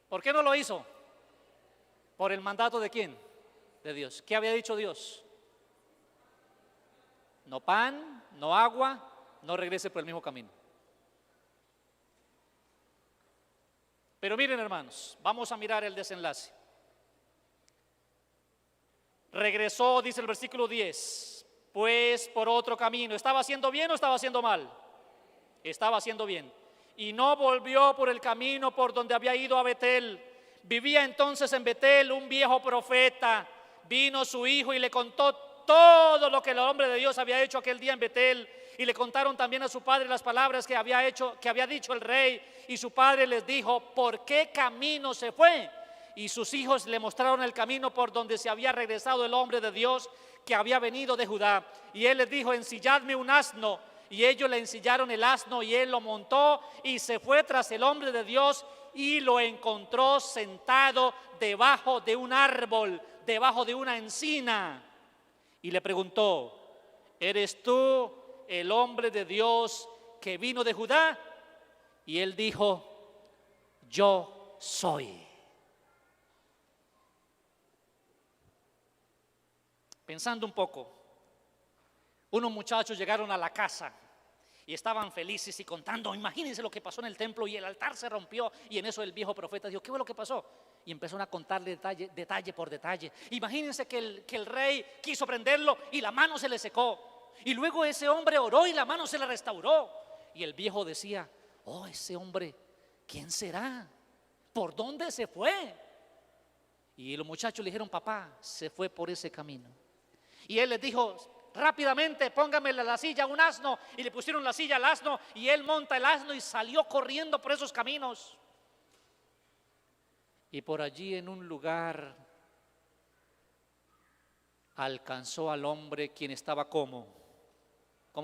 ¿Por qué no lo hizo? ¿Por el mandato de quién? De Dios. ¿Qué había dicho Dios? No pan, no agua, no regrese por el mismo camino. Pero miren, hermanos, vamos a mirar el desenlace. Regresó, dice el versículo 10, pues por otro camino. ¿Estaba haciendo bien o estaba haciendo mal? Estaba haciendo bien. Y no volvió por el camino por donde había ido a Betel. Vivía entonces en Betel un viejo profeta. Vino su hijo y le contó todo lo que el hombre de Dios había hecho aquel día en Betel. Y le contaron también a su padre las palabras que había dicho el rey. Y su padre les dijo: ¿por qué camino se fue? Y sus hijos le mostraron el camino por donde se había regresado el hombre de Dios que había venido de Judá. Y él les dijo: ensilladme un asno. Y ellos le ensillaron el asno y él lo montó y se fue tras el hombre de Dios y lo encontró sentado debajo de un árbol, debajo de una encina. Y le preguntó: ¿eres tú el hombre de Dios que vino de Judá? Y él dijo: yo soy. Pensando un poco, unos muchachos llegaron a la casa y estaban felices y contando. Imagínense lo que pasó en el templo y el altar se rompió. Y en eso el viejo profeta dijo: ¿qué fue lo que pasó? Y empezaron a contarle detalle por detalle. Imagínense que el rey quiso prenderlo y la mano se le secó. Y luego ese hombre oró y la mano se le restauró. Y el viejo decía: oh, ese hombre, ¿quién será? ¿Por dónde se fue? Y los muchachos le dijeron: papá, se fue por ese camino. Y él les dijo: rápidamente, póngame la silla a un asno. Y le pusieron la silla al asno y él monta el asno y salió corriendo por esos caminos. Y por allí en un lugar alcanzó al hombre, quien estaba ¿cómo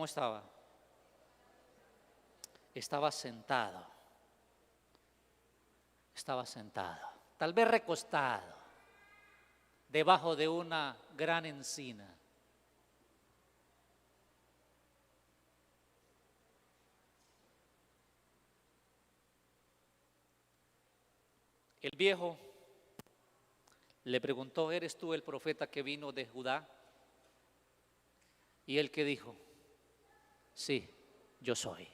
estaba? Estaba sentado, tal vez recostado, debajo de una gran encina. El viejo le preguntó: ¿eres tú el profeta que vino de Judá? Y él, ¿qué dijo? Sí, yo soy.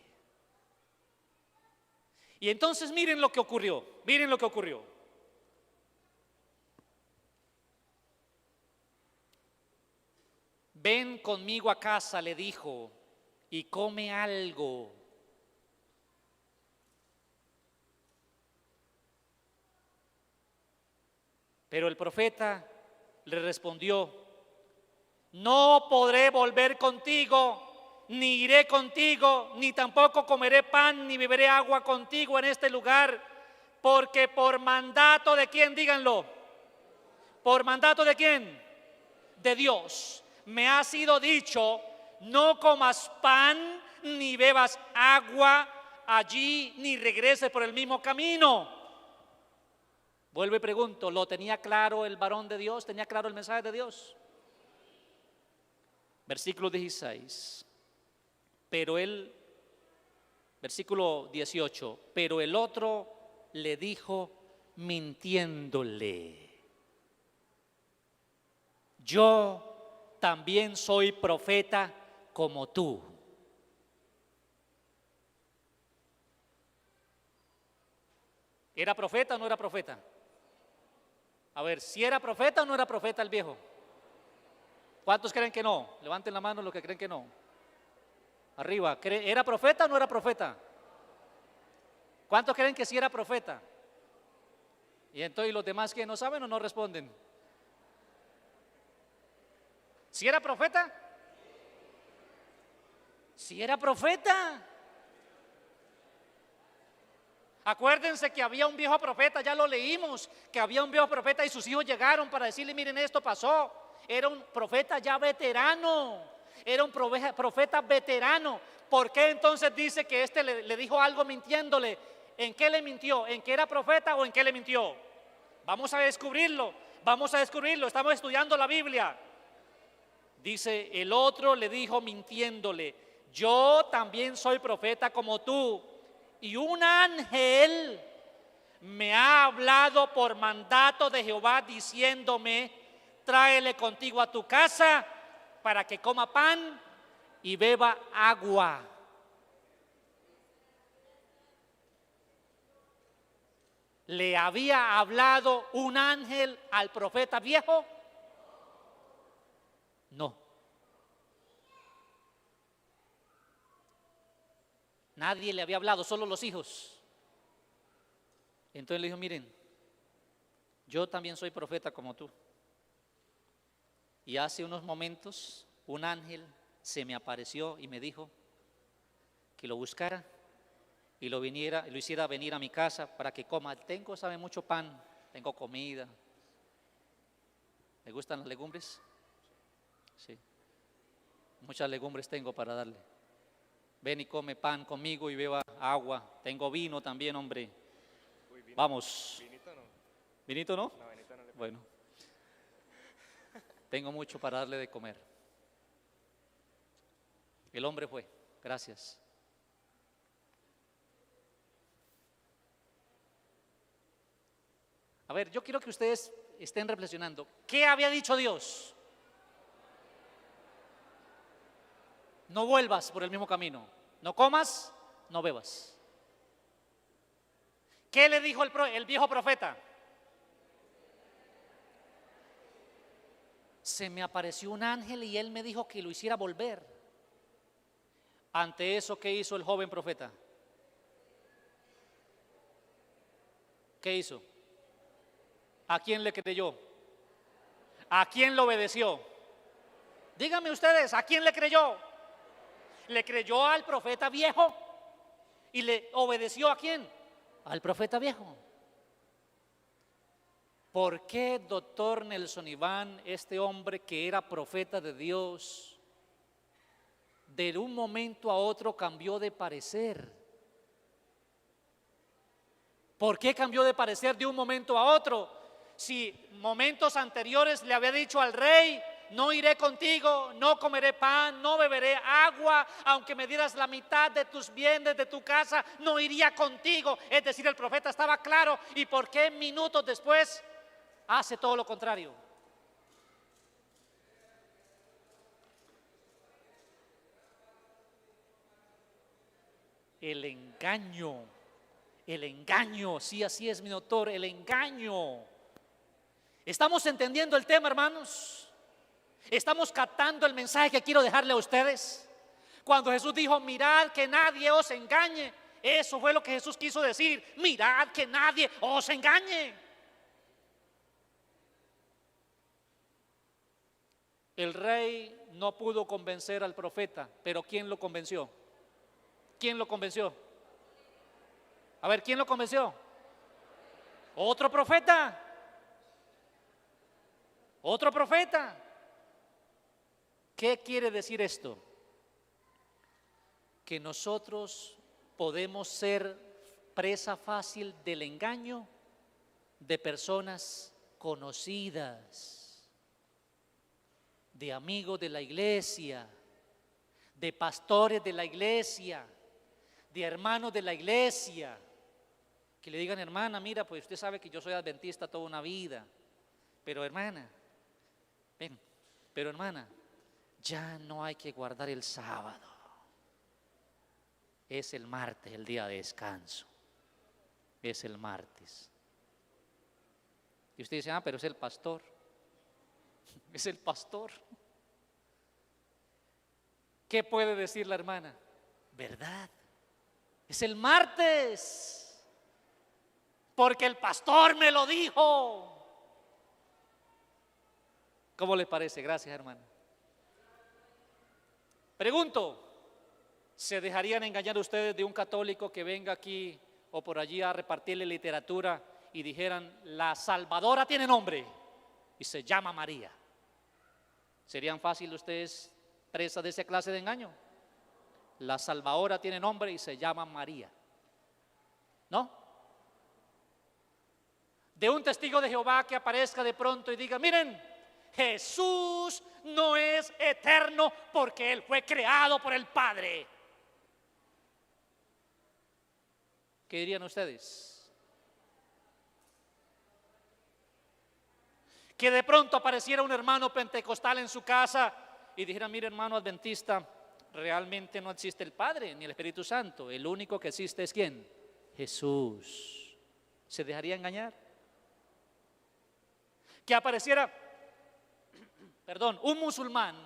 Y entonces miren lo que ocurrió, Ven conmigo a casa, le dijo, y come algo. Pero el profeta le respondió: no podré volver contigo, ni iré contigo, ni tampoco comeré pan, ni beberé agua contigo en este lugar, porque por mandato de quién, díganlo, por mandato de quién, de Dios, me ha sido dicho: no comas pan, ni bebas agua allí, ni regreses por el mismo camino. Vuelvo y pregunto: ¿lo tenía claro el varón de Dios? ¿Tenía claro el mensaje de Dios? Versículo 16. Versículo 18. Pero el otro le dijo mintiéndole: yo también soy profeta como tú. ¿Era profeta o no era profeta? A ver, ¿si era profeta o no era profeta el viejo? ¿Cuántos creen que no? Levanten la mano los que creen que no. Arriba, ¿era profeta o no era profeta? ¿Cuántos creen que sí era profeta? Y entonces los demás que no saben o no responden. ¿Sí era profeta? ¿Sí era profeta? Acuérdense que había un viejo profeta, ya lo leímos, que había un viejo profeta y sus hijos llegaron para decirle: miren, esto pasó. era un profeta ya veterano, era un profeta veterano. ¿Por qué entonces dice que este le dijo algo mintiéndole? ¿En qué le mintió? ¿En que era profeta o en qué le mintió? Vamos a descubrirlo, estamos estudiando la Biblia. Dice, el otro le dijo mintiéndole: yo también soy profeta como tú, y un ángel me ha hablado por mandato de Jehová diciéndome: tráele contigo a tu casa para que coma pan y beba agua. ¿Le había hablado un ángel al profeta viejo? No. Nadie le había hablado, solo los hijos. Entonces le dijo: miren, yo también soy profeta como tú. Y hace unos momentos un ángel se me apareció y me dijo que lo buscara y lo hiciera venir a mi casa para que coma. Sabe, mucho pan, tengo comida. ¿Le gustan las legumbres? Sí. Muchas legumbres tengo para darle. Ven y come pan conmigo y beba agua. Tengo vino también, hombre. Uy, vino. Vamos. ¿Vinito no? ¿Vinito no? No, vinito no le pongo. Bueno. Tengo mucho para darle de comer. El hombre fue. Gracias. A ver, yo quiero que ustedes estén reflexionando. ¿Qué había dicho Dios? No vuelvas por el mismo camino. No comas, no bebas. ¿Qué le dijo el viejo profeta? Se me apareció un ángel y él me dijo que lo hiciera volver. Ante eso, ¿qué hizo el joven profeta? ¿Qué hizo? ¿A quién le creyó? ¿A quién le obedeció? Díganme ustedes, ¿a quién le creyó? ¿Le creyó al profeta viejo? ¿Y le obedeció a quién? Al profeta viejo. ¿Por qué, doctor Nelson Iván, este hombre que era profeta de Dios, de un momento a otro cambió de parecer? ¿Por qué cambió de parecer de un momento a otro? Si momentos anteriores le había dicho al rey: no iré contigo, no comeré pan, no beberé agua, aunque me dieras la mitad de tus bienes, de tu casa, no iría contigo. Es decir, el profeta estaba claro. ¿Y por qué minutos después hace todo lo contrario? El engaño, sí, así es, mi doctor, el engaño. ¿Estamos entendiendo el tema, hermanos? ¿Estamos captando el mensaje que quiero dejarle a ustedes? Cuando Jesús dijo: mirad que nadie os engañe, eso fue lo que Jesús quiso decir: mirad que nadie os engañe. El rey no pudo convencer al profeta, pero ¿quién lo convenció? ¿Quién lo convenció? A ver, ¿quién lo convenció? Otro profeta. Otro profeta. ¿Qué quiere decir esto? Que nosotros podemos ser presa fácil del engaño de personas conocidas, de amigos de la iglesia, de pastores de la iglesia, de hermanos de la iglesia, que le digan: hermana, mira, pues usted sabe que yo soy adventista toda una vida, pero hermana, ven, pero hermana, ya no hay que guardar el sábado. Es el martes, el día de descanso. Es el martes. Y usted dice: pero es el pastor. Es el pastor. ¿Qué puede decir la hermana? ¿Verdad? Es el martes. Porque el pastor me lo dijo. ¿Cómo les parece? Gracias, hermana. Pregunto: ¿se dejarían engañar ustedes de un católico que venga aquí o por allí a repartirle literatura y dijeran: la Salvadora tiene nombre y se llama María? ¿Serían fácil ustedes presas de esa clase de engaño? La salvadora tiene nombre y se llama María, ¿no? De un testigo de Jehová que aparezca de pronto y diga: miren, Jesús no es eterno porque Él fue creado por el Padre. ¿Qué dirían ustedes? Que de pronto apareciera un hermano pentecostal en su casa y dijera: mire, hermano adventista, realmente no existe el Padre ni el Espíritu Santo, el único que existe es ¿quién? Jesús. ¿Se dejaría engañar? Que apareciera, un musulmán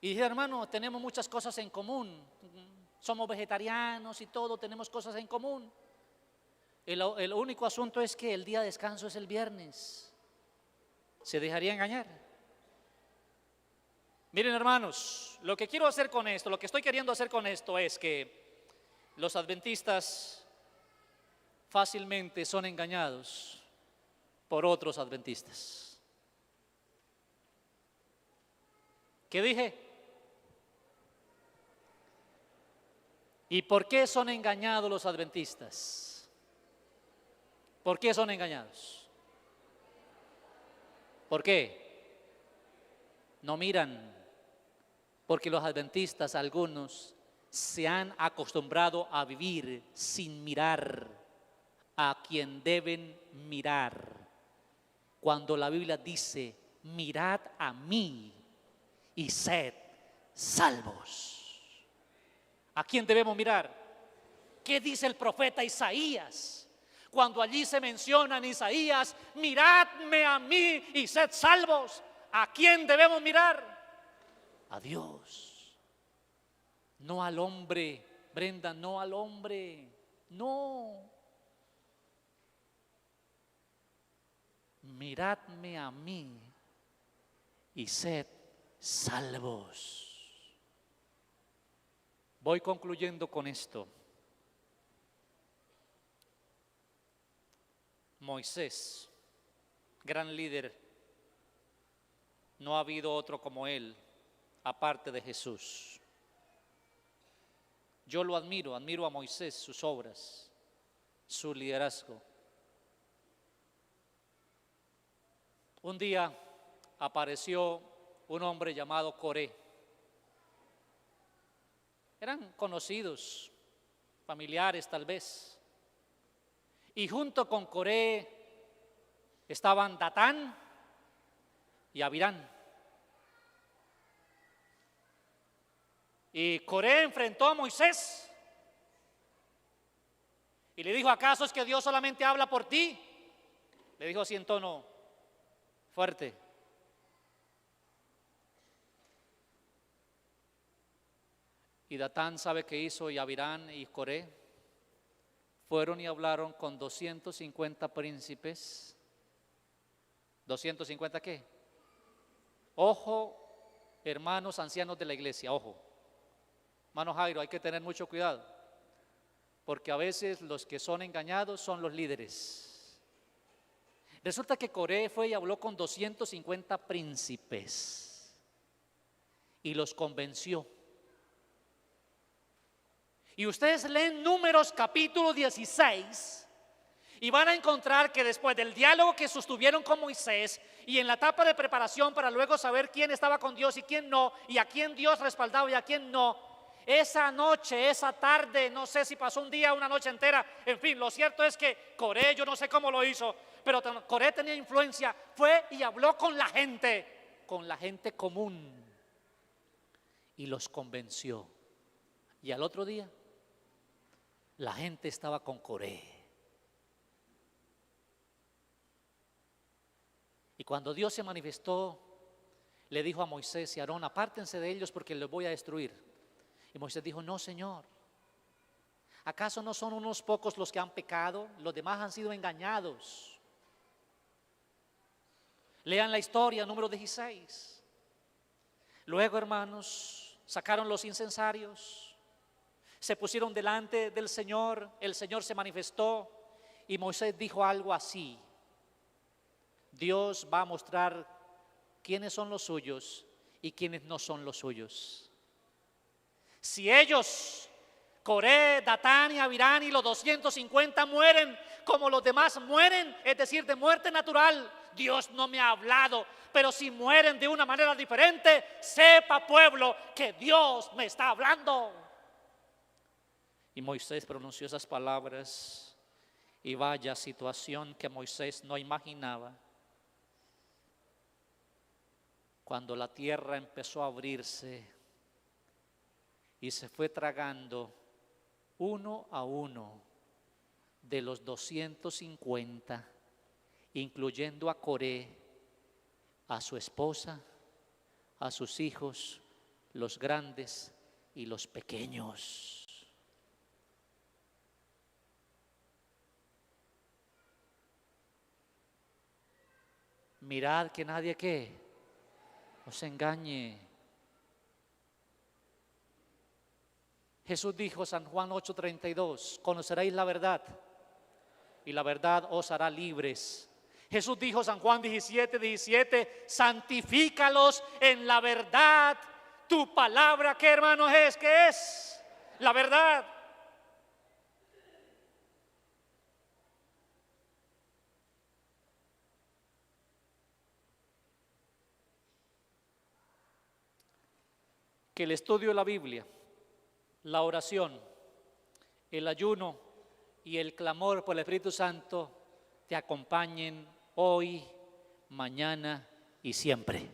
y dijera: hermano, tenemos muchas cosas en común, somos vegetarianos y todo, tenemos cosas en común. El único asunto es que el día de descanso es el viernes. ¿Se dejaría engañar? Miren, hermanos, lo que quiero hacer con esto, lo que estoy queriendo hacer con esto es que los adventistas fácilmente son engañados por otros adventistas. ¿Qué dije? ¿Y por qué son engañados los adventistas? ¿Por qué son engañados? ¿Por qué? No miran, porque los adventistas, algunos, se han acostumbrado a vivir sin mirar a quien deben mirar. Cuando la Biblia dice: mirad a mí y sed salvos. ¿A quién debemos mirar? ¿Qué dice el profeta Isaías? Cuando allí se menciona en Isaías: miradme a mí y sed salvos. ¿A quién debemos mirar? A Dios. No al hombre, Brenda, no al hombre, no. Miradme a mí y sed salvos. Voy concluyendo con esto. Moisés, gran líder, no ha habido otro como él, aparte de Jesús. Yo lo admiro a Moisés, sus obras, su liderazgo. Un día apareció un hombre llamado Coré. Eran conocidos, familiares tal vez. Y junto con Coré estaban Datán y Abirán. Y Coré enfrentó a Moisés y le dijo: ¿acaso es que Dios solamente habla por ti? Le dijo así en tono fuerte. Y Datán, ¿sabe qué hizo? Y Abirán y Coré fueron y hablaron con 250 príncipes. ¿250 qué? Ojo, hermanos ancianos de la iglesia, ojo. Hermano Jairo, hay que tener mucho cuidado, porque a veces los que son engañados son los líderes. Resulta que Coré fue y habló con 250 príncipes y los convenció. Y ustedes leen Números capítulo 16 y van a encontrar que después del diálogo que sostuvieron con Moisés y en la etapa de preparación para luego saber quién estaba con Dios y quién no, y a quién Dios respaldaba y a quién no, esa noche, esa tarde, no sé si pasó un día, una noche entera, en fin, lo cierto es que Coré, yo no sé cómo lo hizo, pero Coré tenía influencia, fue y habló con la gente común, y los convenció. Y al otro día, la gente estaba con Coré. Y cuando Dios se manifestó, le dijo a Moisés y a Aarón: apártense de ellos porque los voy a destruir. Y Moisés dijo: no, Señor, ¿acaso no son unos pocos los que han pecado? Los demás han sido engañados. Lean la historia, Número 16. Luego, hermanos, sacaron los incensarios, se pusieron delante del Señor, el Señor se manifestó y Moisés dijo algo así: Dios va a mostrar quiénes son los suyos y quiénes no son los suyos. Si ellos, Coré, Datán y Abirán y los 250 mueren como los demás mueren, es decir, de muerte natural, Dios no me ha hablado. Pero si mueren de una manera diferente, sepa, pueblo, que Dios me está hablando. Y Moisés pronunció esas palabras, y vaya situación que Moisés no imaginaba. Cuando la tierra empezó a abrirse y se fue tragando uno a uno de los 250, incluyendo a Coré, a su esposa, a sus hijos, los grandes y los pequeños. Mirad que nadie os engañe. Jesús dijo, San Juan 8:32, conoceréis la verdad y la verdad os hará libres. Jesús dijo, San Juan 17:17, santifícalos en la verdad. Tu palabra, ¿qué hermanos es? ¿Qué es? La verdad. Que el estudio de la Biblia, la oración, el ayuno y el clamor por el Espíritu Santo te acompañen hoy, mañana y siempre.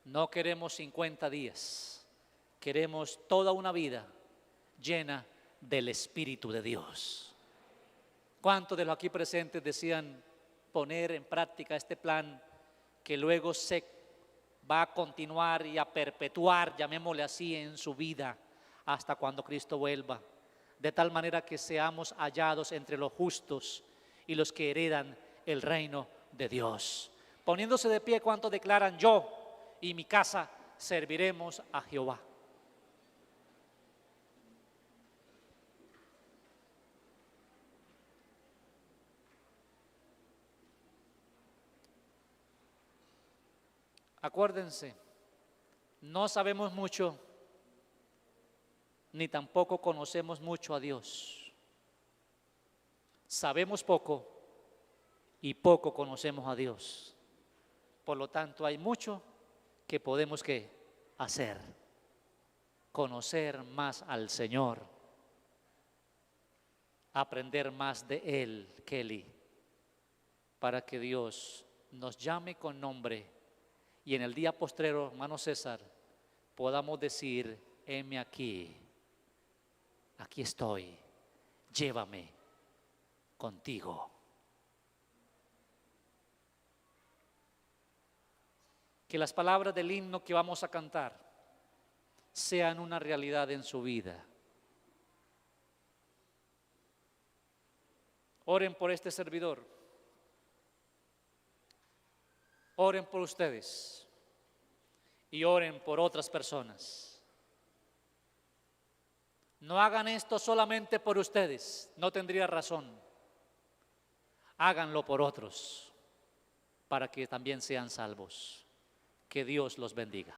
No queremos 50 días, queremos toda una vida llena del Espíritu de Dios. ¿Cuántos de los aquí presentes desean poner en práctica este plan que luego se va a continuar y a perpetuar, llamémosle así, en su vida hasta cuando Cristo vuelva, de tal manera que seamos hallados entre los justos y los que heredan el reino de Dios? Poniéndose de pie, ¿cuántos declaran: yo y mi casa serviremos a Jehová? Acuérdense, no sabemos mucho, ni tampoco conocemos mucho a Dios. Sabemos poco y poco conocemos a Dios. Por lo tanto, hay mucho que podemos hacer. Conocer más al Señor, aprender más de Él, Kelly, para que Dios nos llame con nombre. Y en el día postrero, hermano César, podamos decir: heme aquí, aquí estoy, llévame contigo. Que las palabras del himno que vamos a cantar sean una realidad en su vida. Oren por este servidor. Oren por ustedes y oren por otras personas. No hagan esto solamente por ustedes, no tendría razón. Háganlo por otros, para que también sean salvos. Que Dios los bendiga.